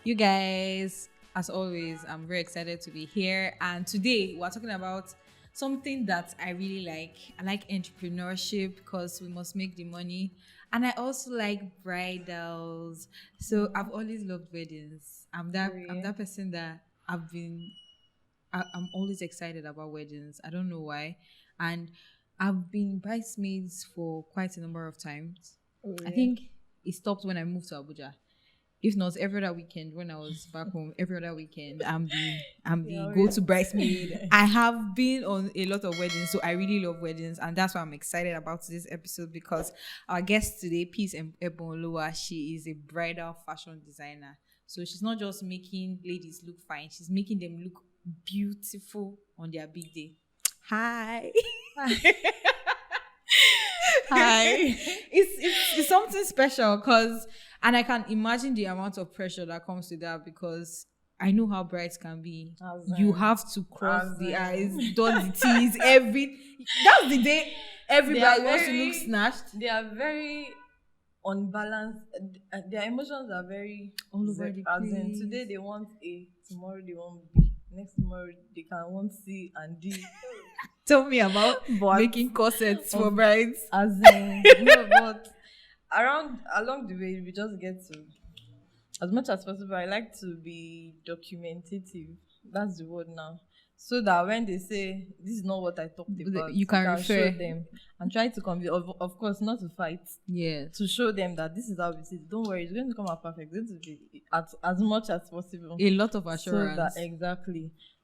You guys, as always, I'm very excited to be here. And today we're talking about something that I really like. I like entrepreneurship because we must make the money. And I also like bridals. So I've always loved weddings. I'm that person that I'm always excited about weddings. I don't know why. And I've been bridesmaids for quite a number of times. I think it stopped when I moved to Abuja. If not every other weekend when I was back home, every other weekend I'm the go-to bridesmaid. I have been on a lot of weddings, so I really love weddings, and that's why I'm excited about this episode because our guest today, Peace Ebunoluwa, she is a bridal fashion designer. So she's not just making ladies look fine, she's making them look beautiful on their big day. Hi. Hi. It's something special because, and I can imagine the amount of pressure that comes with that because I know how brides can be. You have to cross the eyes, dot the T's, that's the day everybody wants to look snatched. They are very unbalanced. Their emotions are very all over the place. Today they want A, tomorrow they want B, next tomorrow they can want C and D. Tell me about making corsets for brides. But along the way, we just get to, as much as possible, I like to be documentative. That's the word now. So that when they say, this is not what I talked about, you can refer show them and try to convince, of course, not to fight. Yeah. To show them that this is how it is. Don't worry, it's going to come out perfect. It's going to be as much as possible. A lot of assurance.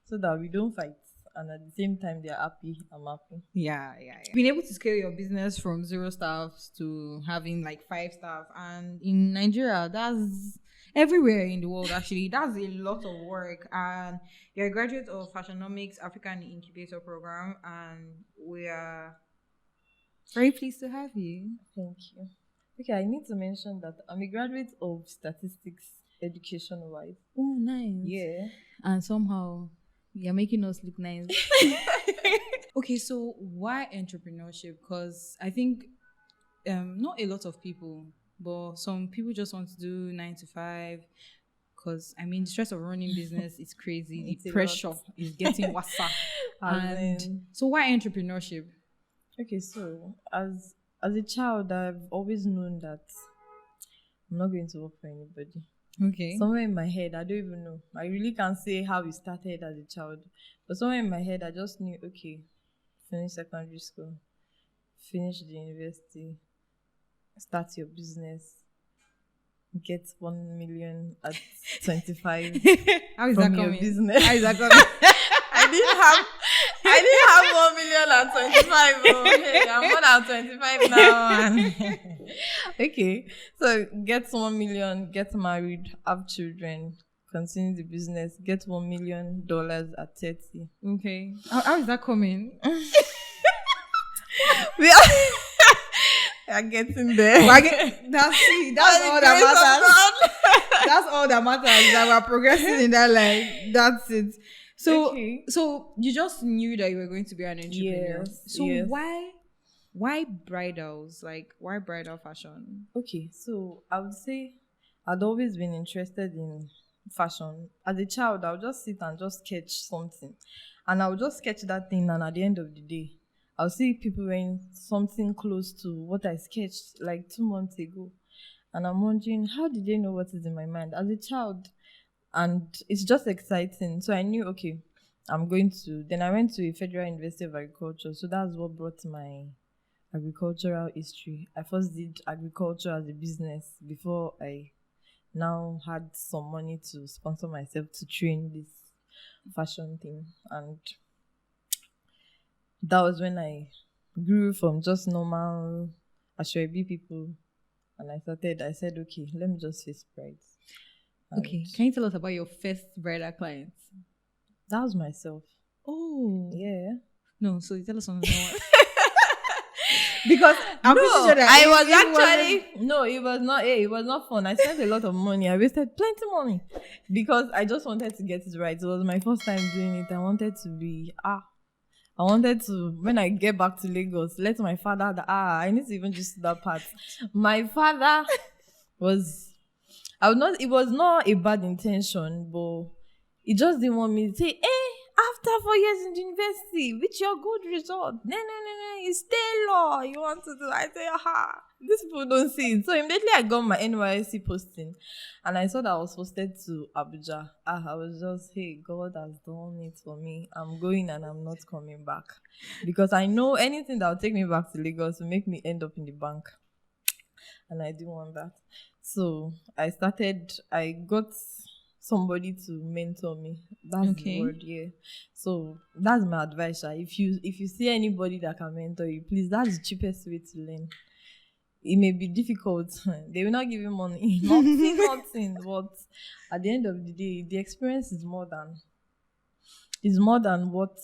So that we don't fight. And at the same time, they're happy. I'm happy. Yeah. Being able to scale your business from 0 staff to having like 5 staff, and in Nigeria, that's everywhere in the world actually. That's a lot of work. And you're a graduate of Fashionomics African Incubator Program, and we are very pleased to have you. Thank you. Okay, I need to mention that I'm a graduate of statistics education-wise. Oh, nice. Yeah. And somehow you're making us look nice. Okay, so why entrepreneurship? Because I think not a lot of people, but some people just want to do 9 to 5. Because I mean, the stress of running business is crazy. The pressure is getting worse. And so why entrepreneurship? Okay, so as a child, I've always known that I'm not going to work for anybody. Okay. Somewhere in my head, I don't even know. I really can't say how it started as a child. But somewhere in my head, I just knew, okay, finish secondary school, finish the university, start your business, get 1 million at 25. How is from that your coming? business. How is that coming? I didn't have 1 million at 25. Oh, hey, I'm more than 25 now. Okay, so get 1 million, get married, have children, continue the business, get $1 million at 30. Okay. How is that coming? We are getting there. That's all that matters. That's all that matters. That we're progressing in that line. That's it. So, Okay. So you just knew that you were going to be an entrepreneur. Yes. So yes. why bridals? Like, why bridal fashion? Okay, so I would say I'd always been interested in fashion. As a child, I would just sit and just sketch something. And I would just sketch that thing, and at the end of the day, I'll see people wearing something close to what I sketched like 2 months ago. And I'm wondering, how did they know what is in my mind as a child? And it's just exciting. So I knew, okay, then I went to a Federal University of Agriculture. So that's what brought my agricultural history. I first did agriculture as a business before I now had some money to sponsor myself to train this fashion thing. And that was when I grew from just normal Ashwebi people. And I said, okay, let me just face brides. Okay, can you tell us about your first bridal client? That was myself. Oh. Yeah. No, so you tell us something more. Because I'm pretty sure that it was not fun. I spent a lot of money. I wasted plenty of money because I just wanted to get it right. It was my first time doing it. I wanted to, when I get back to Lagos, let my father, I need to even just that part. My father was, I would not. It was not a bad intention, but it just didn't want me to say, "Hey, after 4 years in the university, with your good result, no, no, no, no, you stay law. You want to do?" I say, "Aha, these people don't see it." So immediately I got my NYSC posting, and I saw that I was posted to Abuja. I was just, "Hey, God has done it for me. I'm going and I'm not coming back," because I know anything that will take me back to Lagos will make me end up in the bank, and I didn't want that. So I got somebody to mentor me. That's the Okay. word, yeah. So that's my advice. If you see anybody that can mentor you, please, that's the cheapest way to learn. It may be difficult. They will not give you money. Nothing. But at the end of the day, the experience is more than what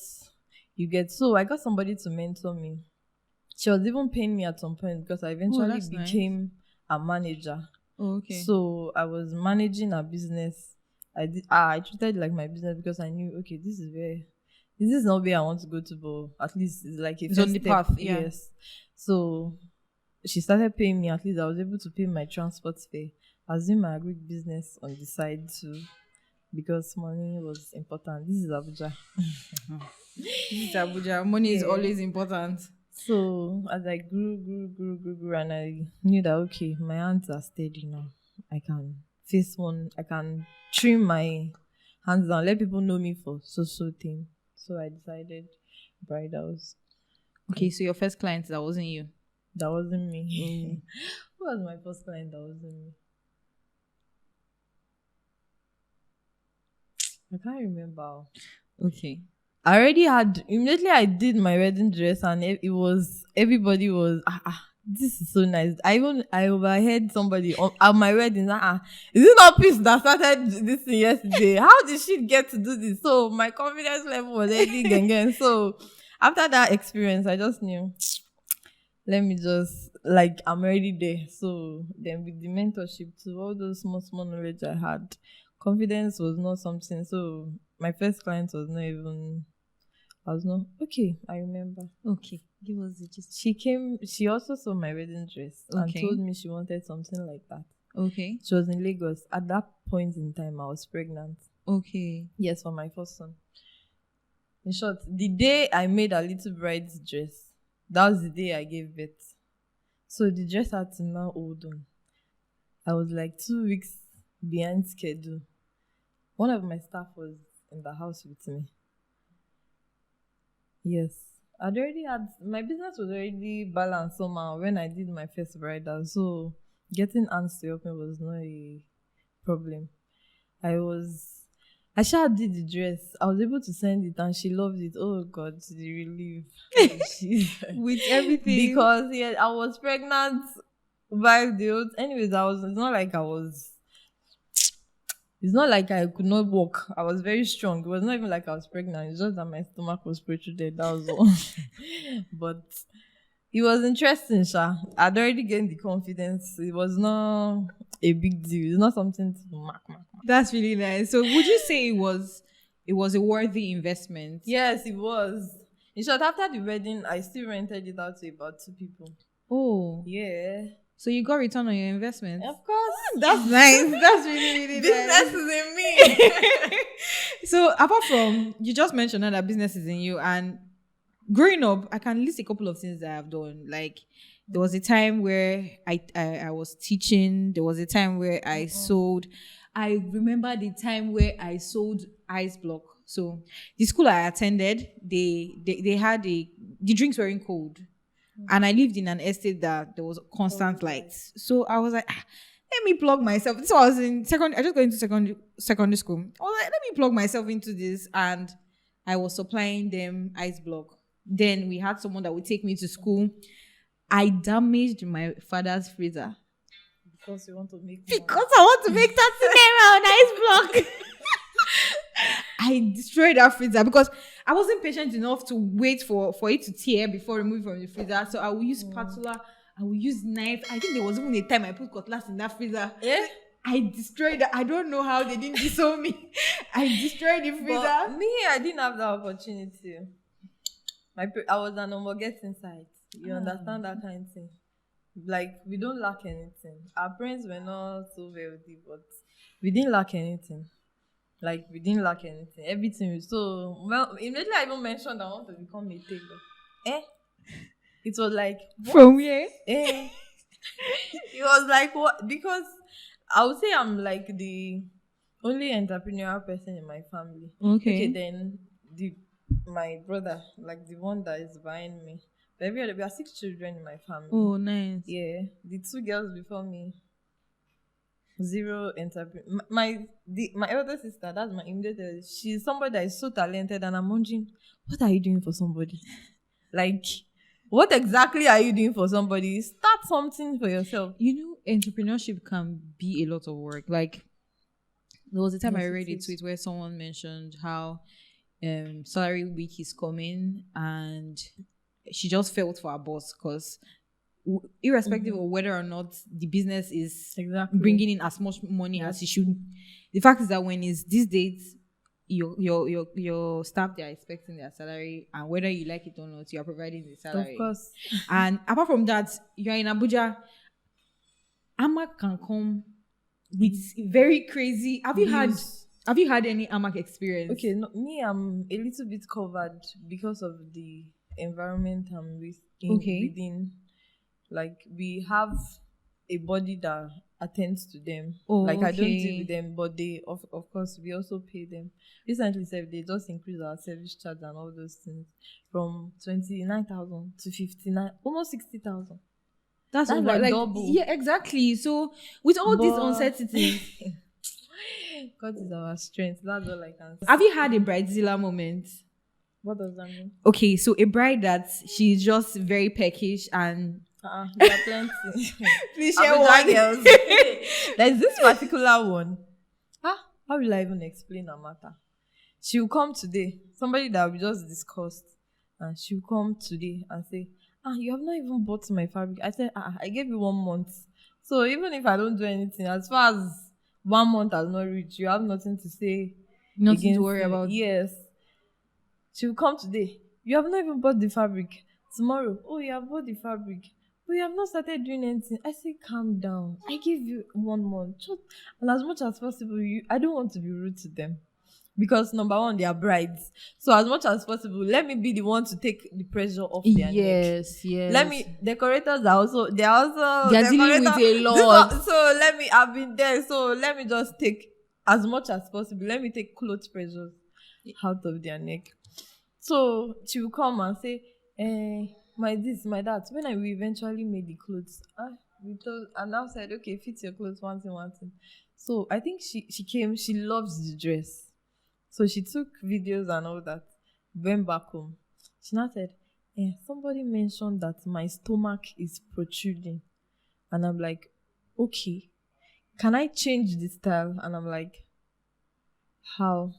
you get. So I got somebody to mentor me. She was even paying me at some point because I Oh, eventually that's nice. became a manager. Oh, okay. So I was managing a business. I treated it like my business because I knew, okay, this is not where I want to go to, but at least it's like a It's on first the step. path. Yeah. Yes. So she started paying me. At least I was able to pay my transport fare. I was doing my agric business on the side too because money was important. This is Abuja. This is Abuja. Money is Yeah. always important. So as I grew, and I knew that, okay, my hands are steady now. I can face one. I can trim my hands down. Let people know me for so thing. So I decided bridals. Okay, so your first client, that wasn't you. That wasn't me. Who was my first client? That wasn't me. I can't remember. Okay. I already had immediately I did my wedding dress, and it was everybody was this is so nice. I overheard somebody at my wedding. Is it not Peace that started this thing yesterday? How did she get to do this? So my confidence level was already again. So after that experience, I just knew, let me just, like, I'm already there. So then with the mentorship to all those small knowledge I had, confidence was not something. So my first client was not even. I was not okay. I remember. Okay. Give us the gist. She came. She also saw my wedding dress and Okay. told me she wanted something like that. Okay. She was in Lagos at that point in time. I was pregnant. Okay. Yes, for my first son. In short, the day I made a little bride's dress, that was the day I gave birth. So the dress had to now hold on. I was like 2 weeks behind schedule. One of my staff was in the house with me. Yes. I'd already had my business was already balanced somehow when I did my first bridal. So getting aunts to help me was not a problem. I sure did the dress. I was able to send it and she loved it. Oh God, the relief. With everything. Because yeah, I was pregnant by the old anyways, it's not like I could not walk. I was very strong. It was not even like I was pregnant. It's just that my stomach was protruded. That was all. But it was interesting, Sha. I'd already gained the confidence. It was not a big deal. It's not something to mark. That's really nice. So would you say it was a worthy investment? Yes, it was. In short, after the wedding, I still rented it out to about 2 people. Oh. Yeah. So you got return on your investment? Of course. That's nice. That's really, really Business nice. is in me. So apart from, you just mentioned that business is in you, and growing up, I can list a couple of things that I've done. Like, there was a time where I was teaching. There was a time where I sold. I remember the time where I sold ice block. So the school I attended, they had the drinks were in cold. And I lived in an estate that there was constant lights. So I was like, let me plug myself. So I was in I just got into secondary school. I was like, let me plug myself into this. And I was supplying them ice block. Then we had someone that would take me to school. I damaged my father's freezer. Because you want to make Because I want to make that naira on ice block. I destroyed that freezer because I wasn't patient enough to wait for it to tear before removing from the freezer. So I will use spatula, I will use knife. I think there was even a time I put cutlass in that freezer. Yeah. I destroyed that. I don't know how they didn't disown me. I destroyed the freezer. But me, I didn't have that opportunity. I was an get inside. You understand that kind of thing? Like we don't lack anything. Our parents were not so wealthy, but we didn't lack anything. Like we didn't lack anything. Everything was so well. Immediately I even mentioned I want to become a tailor. Eh? It was like what? From where? Eh? It was like what? Because I would say I'm like the only entrepreneurial person in my family. Okay, Okay. then the my brother, like the one that is behind me. But every other, we are six children in my family. Oh, nice. Yeah, the two girls before me, zero entrepreneur. My elder sister, that's my immediate. She's somebody that is so talented, and I'm wondering, what are you doing for somebody? Like, what exactly are you doing for somebody? Start something for yourself. You know, entrepreneurship can be a lot of work. Like, there was a time I Yes, read it a is. tweet where someone mentioned how salary week is coming, and she just felt for her boss because irrespective of whether or not the business is Exactly. bringing in as much money as Yes. it should, the fact is that when it's these dates, your staff, they are expecting their salary, and whether you like it or not, you are providing the Of salary. course. And apart from that, you are in Abuja. AMAC can come with very crazy. Bills. Have you had any AMAC experience? Okay, no, me, I'm a little bit covered because of the environment I'm Okay. within. Like we have a body that attends to them. Like Oh, I don't deal with okay. them, but they of course we also pay them. Recently, said they just increased our service charge and all those things from 29,000 to 59, almost 60,000. That's That's over. like Like, double. yeah, exactly. So with all these But uncertainties, God is our strength. That's all I can say. have you had a bridezilla moment? What does that mean? Okay, so a bride that she's just very peckish and There are plenty. please share Abuja one. girls. There's this particular one. How will I even explain her matter? She'll come today. Somebody that we just discussed, and she'll come today and say, you have not even bought my fabric. I said, I gave you 1 month. So even if I don't do anything, as far as 1 month has not reached, you have nothing to say Nothing to against worry it. about. Yes. She'll come today. You have not even bought the fabric. Tomorrow, you have bought the fabric. But you have not started doing anything. I say, calm down. I give you 1 month. And as much as possible, I don't want to be rude to them. Because number one, they are brides. So as much as possible, let me be the one to take the pressure off their neck. Yes, yes. Let me, decorators are also, they are also, They're dealing with a lot. So I've been there. So let me just take as much as possible. Let me take clothes pressures out of their neck. So she will come and say, my this, my that. When we eventually made the clothes, we told, and now said, okay, fit your clothes, one thing, one thing. So I think she came, she loves the dress. So she took videos and all that, went back home. She now said, somebody mentioned that my stomach is protruding. And I'm like, okay, can I change the style? And I'm like, how?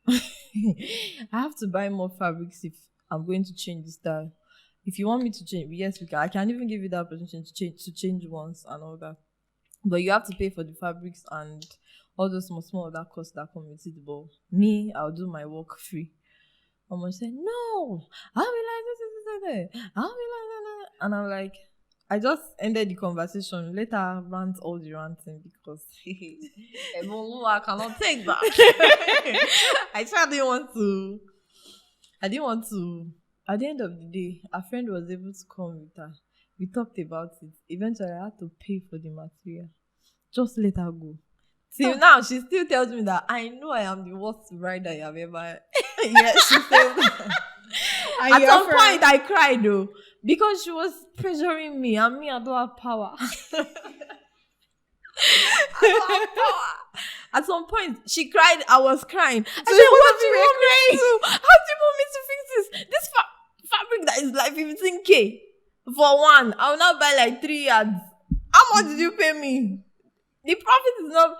I have to buy more fabrics if I'm going to change the style. If you want me to change, yes, we can. I can even give you that opportunity to change once and all that. But you have to pay for the fabrics and all those small other costs that come with it. But me, I'll do my work free. Mama said, no, I'll be like this. I'll be like that. And I'm like, I just ended the conversation. Later, rant all the ranting because Ebunoluwa cannot take that. I tried, I didn't want to. At the end of the day, a friend was able to come with her. We talked about it. Eventually, I had to pay for the material. Just let her go. Till now, she still tells me that I know I am the worst bride I have ever. Yes, she says. At some point, I cried though because she was pressuring me, and me, I don't have power. I don't have power. At some point, she cried. I was crying. I said, "What do you want me to do? How do you want me to fix this? This fabric that is like 15K for one. I will now buy like 3 yards. How much did you pay me? The profit is not."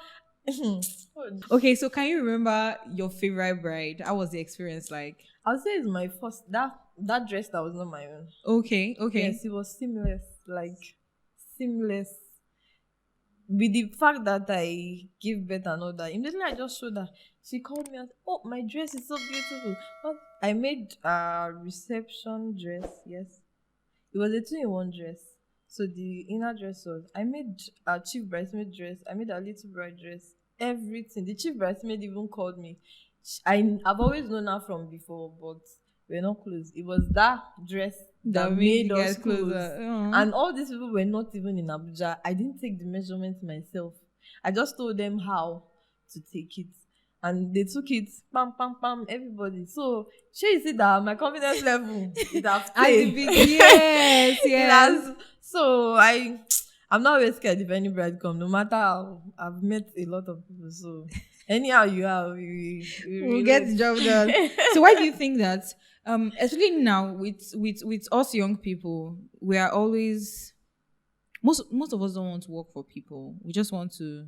Okay, so can you remember your favorite bride? How was the experience like? I'll say it's my first that dress that was not my own. Okay. Yes, it was seamless, like seamless. With the fact that I give birth and all that, immediately I just showed her. She called me and said, "Oh, my dress is so beautiful." But I made a reception dress. Yes, it was a 2-in-1 dress. So the inner dress was, I made a chief bridesmaid dress, I made a little bride dress, everything. The chief bridesmaid even called me. I've always known her from before, but we're not close. It was that dress that That made made you us guys close. closer. Aw. And all these people were not even in Abuja. I didn't take the measurements myself. I just told them how to take it. And they took it, pam, pam, pam, everybody. So, sure, you see that my confidence level, it has At the played. yes, It yes. has. So, I'm not always scared if any bride come, no matter how. I've met a lot of people. So, anyhow you are, we We'll get relate. the job done. So why do you think that, especially now with us young people, we are always, most of us don't want to work for people. We just want to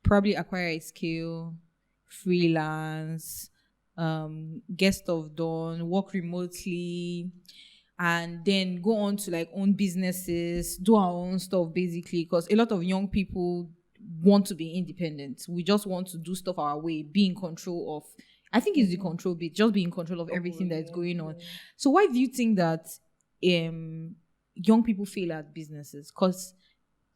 probably acquire a skill, freelance, get stuff done, work remotely, and then go on to like own businesses, do our own stuff basically. Because a lot of young people want to be independent. We just want to do stuff our way, be in control of. I think it's the control bit, just be in control of Oh, everything that's yeah, going on. yeah. So why do you think that young people fail at businesses? Because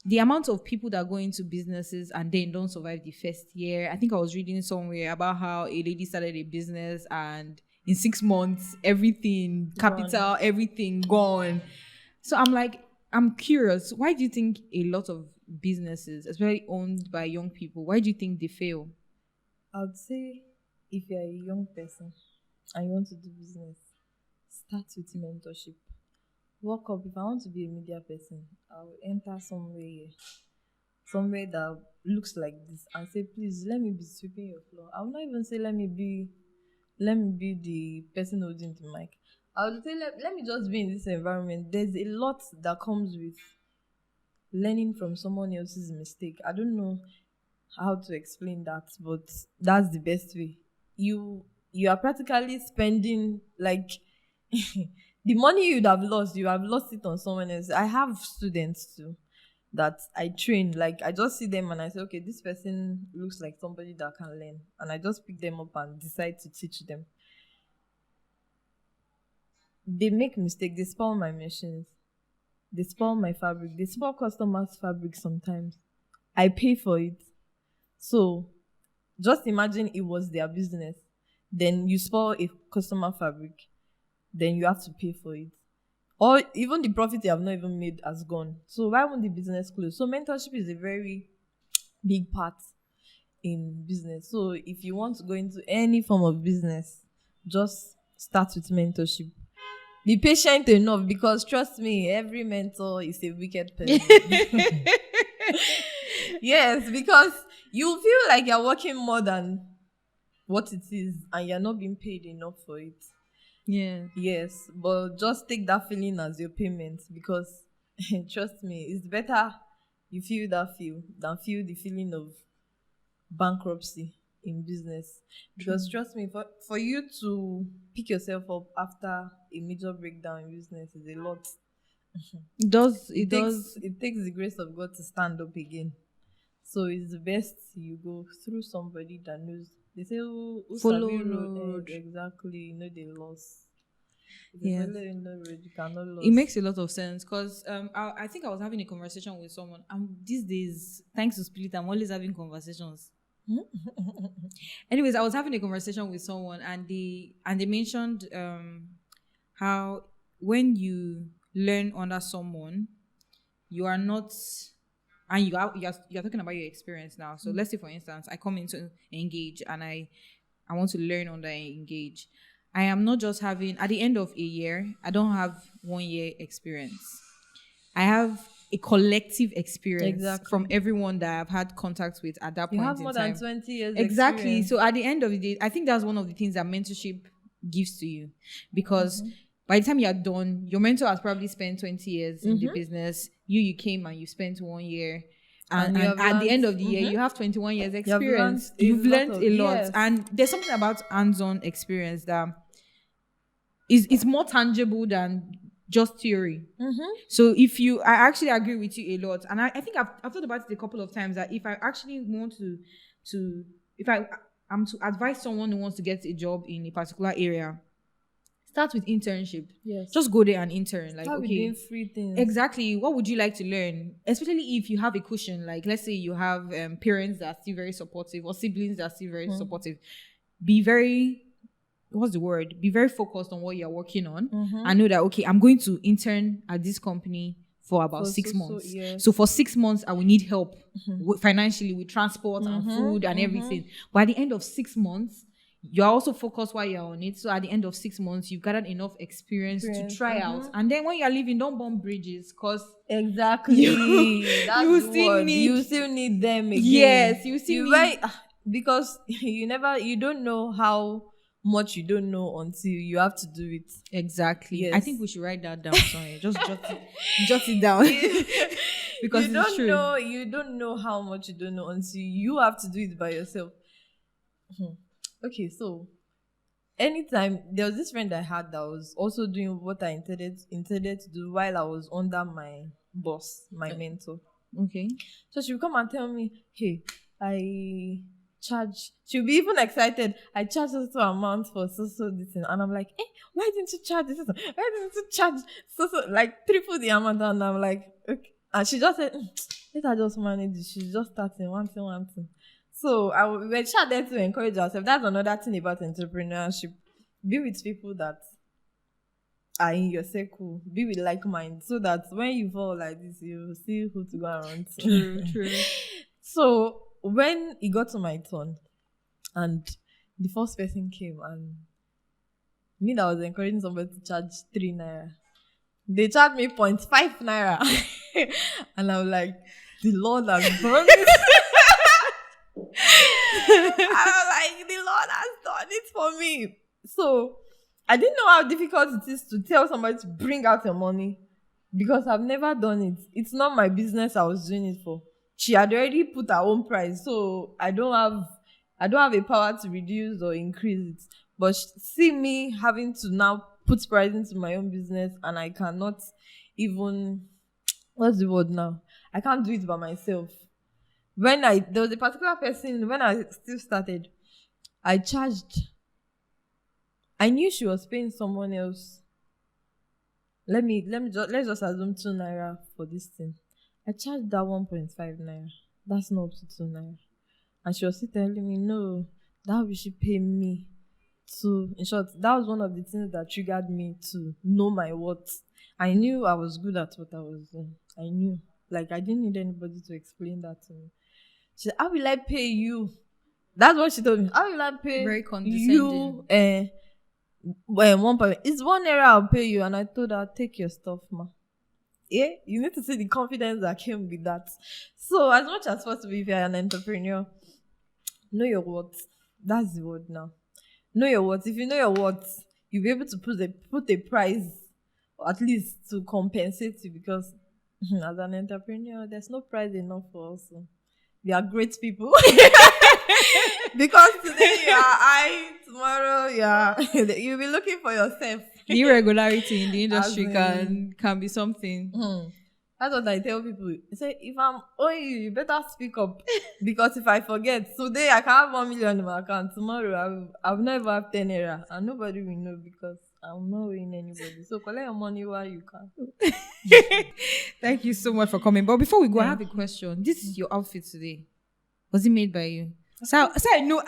the amount of people that go into businesses and then don't survive the first year. I think I was reading somewhere about how a lady started a business and in 6 months, everything, capital, everything gone. So I'm like, I'm curious. Why do you think a lot of businesses, especially owned by young people, why do you think they fail? I would say if you're a young person and you want to do business, start with mentorship. Work up. If I want to be a media person, I'll enter somewhere that looks like this and say, please let me be sweeping your floor. I will not even say let me be the person holding the mic. I would say let me just be in this environment. There's a lot that comes with learning from someone else's mistake. I don't know how to explain that, but that's the best way. You are practically spending like the money you'd have lost, you have lost it on someone else. I have students too that I train. Like I just see them and I say, okay, this person looks like somebody that can learn, and I just pick them up and decide to teach them. They make mistakes, they spoil my machines, they spoil my fabric, they spoil customers' fabric sometimes. I pay for it. So just imagine it was their business. Then you spoil a customer fabric, then you have to pay for it. Or even the profit you have not even made has gone. So why won't the business close? So mentorship is a very big part in business. So if you want to go into any form of business, just start with mentorship. Be patient enough, because trust me, every mentor is a wicked person. Yes, because you feel like you're working more than what it is and you're not being paid enough for it. Yeah. Yes, but just take that feeling as your payment, because trust me, it's better you feel that feel than feel the feeling of bankruptcy in business. Because trust me, for you to pick yourself up after a major breakdown in business is a lot. It does. It It takes does. it takes the grace of God to stand up again. So it's best you go through somebody that knows. They say, who Follow sabi road no road. exactly, you know the loss. If you Yes. follow in the road, you cannot It lose. makes a lot of sense because I think I was having a conversation with someone, and these days, thanks to Spirit, I'm always having conversations. Anyways, I was having a conversation with someone, and they mentioned how when you learn under someone, you are not, and you're talking about your experience now. So let's say, for instance, I come into Engage and I want to learn under Engage. I am not just having, at the end of a year, I don't have 1 year experience. I have a collective experience from Exactly. everyone that I've had contact with at that You point have in more time. than 20 years Exactly. experience. So at the end of the day, I think that's one of the things that mentorship gives to you, because by the time you're done, your mentor has probably spent 20 years in the business. You came and you spent 1 year. And You have at the learned, end of the year, you have 21 years you have learned experience. You've learned a lot. yes. And there's something about hands-on experience that is more tangible than just theory. So I actually agree with you a lot. And I think I've thought about it a couple of times, that if I actually want to if I'm to advise someone who wants to get a job in a particular area, Start with internship. Yes. Just go there and intern. Like, Start with okay, doing free things. exactly. What would you like to learn? Especially if you have a cushion. Like, let's say you have parents that are still very supportive or siblings that are still very supportive. Be very, what's the word? Be very focused on what you're working on and know that, okay, I'm going to intern at this company for about 6 months. Yes. So for 6 months, I will need help financially with transport and food and everything. But at the end of 6 months, you're also focused while you're on it. So at the end of 6 months, you've gathered enough experience to try out. And then when you're leaving, don't burn bridges, because Exactly. That's you the still word. need- You still need them again. yes, you still need. Because you don't know how much you don't know until you have to do it. Exactly. Yes. I think we should write that down. Sorry, just jot it down. Because it's true. You don't know how much you don't know until you have to do it by yourself. Okay, so anytime there was this friend I had that was also doing what I intended to do while I was under my boss, my mentor. Okay. So she would come and tell me, hey, I charge. She'll be even excited. I charge so amount for so this thing. And I'm like, why didn't you charge this? Why didn't you charge so like triple the amount? And I'm like, okay. And she just said, let her just manage it. She's just starting one thing. So we're there to encourage ourselves. That's another thing about entrepreneurship. Be with people that are in your circle. Be with like mind, so that when you fall like this, you see who to go around to. True. So when it got to my turn, and the first person came, and me that was encouraging somebody to charge 3 naira, they charged me 0.5 naira, and I'm like, the Lord has done it. I was like, the Lord has done it for me. So I didn't know how difficult it is to tell somebody to bring out your money, because I've never done it. It's not my business I was doing it for. She had already put her own price, so I don't have a power to reduce or increase it. But see me having to now put price into my own business, and I cannot even, what's the word now? I can't do it by myself. There was a particular person, when I still started, I knew she was paying someone else. Let's just assume 2 naira for this thing. I charged that 1.5 naira. That's not up to 2 naira. And she was still telling me, no, that we should pay me to. In short, that was one of the things that triggered me to know my worth. I knew I was good at what I was doing. I knew. Like, I didn't need anybody to explain that to me. She said, how will I pay you? That's what she told me. How will I pay Very condescending. you? It's 1 naira I'll pay you. And I told her, take your stuff, ma. Yeah, you need to see the confidence that came with that. So as much as possible, if you're an entrepreneur, know your worth. That's the word now. Know your worth. If you know your worth, you'll be able to put a price, or at least to compensate you, because as an entrepreneur, there's no price enough for us. We are great people. Because today you are I, tomorrow you'll be looking for yourself. The irregularity in the industry can be something. That's what I tell people. I say, if I'm owing you, you better speak up. Because if I forget, today I can have 1 million in my account. Tomorrow I will never have 10 naira. And nobody will know, because I'm not owing anybody. So collect your money while you can. Thank you so much for coming. But before we go, I have a question. This is your outfit today. Was it made by you? So no,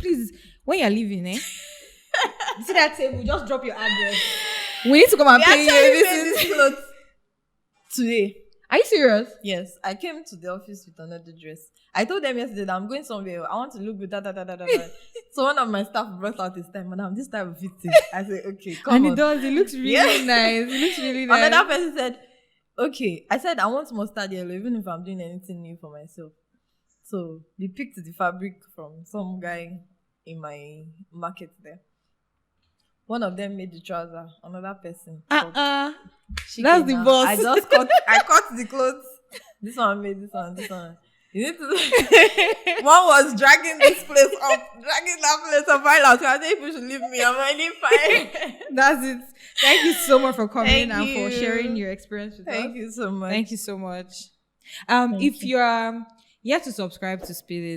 please, when you're leaving, you see that table, just drop your address. We need to come and pay you. This clothes today. Are you serious? Yes, I came to the office with another dress. I told them yesterday that I'm going somewhere. I want to look good. So one of my staff brought out his time, madam, this type of fitting. I said, okay, come on. And it does. It looks really nice. It looks really nice. Another person said, okay. I said, I want mustard yellow, even if I'm doing anything new for myself. So we picked the fabric from some guy in my market there. One of them made the trouser. Another person. That's the boss. I cut the clothes. This one made this one. You need to. One was dragging this place up, dragging that place up. While I was like, people should leave me. I'm already fine. That's it. Thank you so much for coming and for sharing your experience with us. Thank you so much. Thank you so much. If you're yet to subscribe to Spirit,